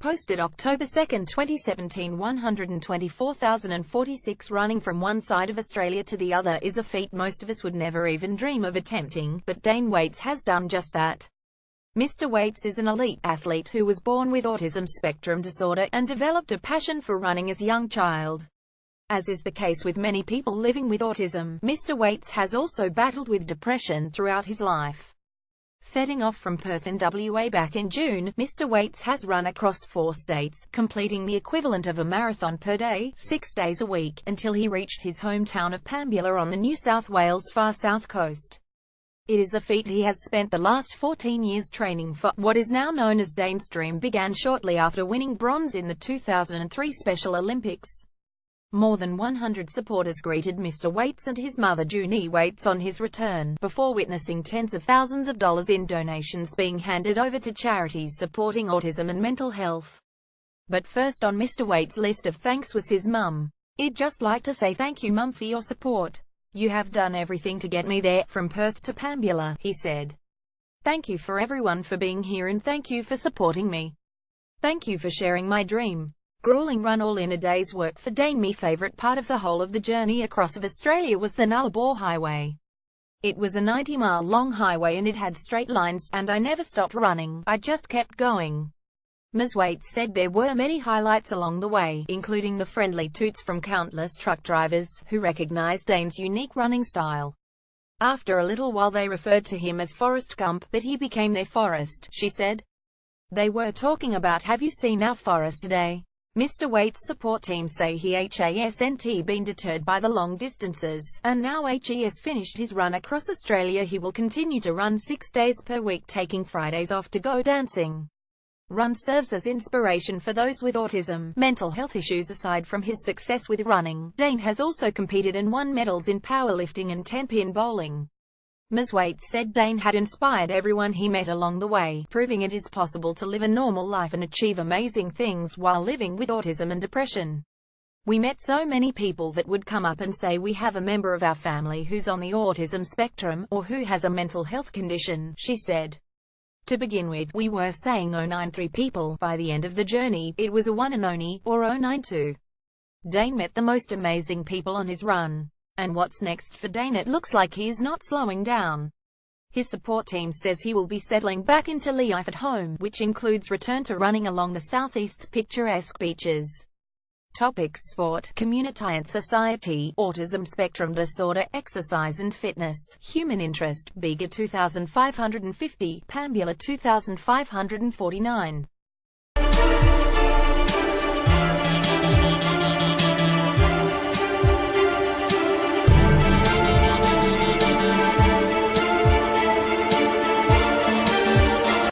Posted October 2, 2017. 124,046. Running from one side of Australia to the other is a feat most of us would never even dream of attempting, but Dane Waits has done just that. Mr. Waits is an elite athlete who was born with autism spectrum disorder, and developed a passion for running as a young child. As is the case with many people living with autism, Mr. Waits has also battled with depression throughout his life. Setting off from Perth in WA back in June, Mr. Waits has run across 4 states, completing the equivalent of a marathon per day, 6 days a week, until he reached his hometown of Pambula on the New South Wales far south coast. It is a feat he has spent the last 14 years training for. What is now known as Dane's dream began shortly after winning bronze in the 2003 Special Olympics. More than 100 supporters greeted Mr. Waits and his mother Junie Waits on his return, before witnessing tens of thousands of dollars in donations being handed over to charities supporting autism and mental health. But first on Mr. Waits' list of thanks was his mum. "I'd just like to say thank you, Mum, for your support. You have done everything to get me there, from Perth to Pambula," he said. "Thank you for everyone for being here, and thank you for supporting me. Thank you for sharing my dream." Grueling run all in a day's work for Dane. "My favourite part of the whole of the journey across of Australia was the Nullarbor Highway. It was a 90-mile long highway and it had straight lines, and I never stopped running, I just kept going." Ms. Waits said there were many highlights along the way, including the friendly toots from countless truck drivers, who recognised Dane's unique running style. After a little while they referred to him as Forrest Gump, but he became their Forrest, she said. "They were talking about, have you seen our Forrest today?" Mr. Waits' support team say he hasn't been deterred by the long distances, and now he has finished his run across Australia. He will continue to run 6 days per week, taking Fridays off to go dancing. Run serves as inspiration for those with autism, mental health issues. Aside from his success with running, Dane has also competed and won medals in powerlifting and 10-pin bowling. Ms. Waits said Dane had inspired everyone he met along the way, proving it is possible to live a normal life and achieve amazing things while living with autism and depression. "We met so many people that would come up and say we have a member of our family who's on the autism spectrum, or who has a mental health condition," she said. "To begin with, we were saying 093 people. By the end of the journey, it was a 1 and only, or 092. Dane met the most amazing people on his run. And what's next for Dane? It looks like he is not slowing down. His support team says he will be settling back into life at home, which includes return to running along the southeast's picturesque beaches." Topics: Sport, Community and Society, Autism Spectrum Disorder, Exercise and Fitness, Human Interest, Bega 2550, Pambula 2549.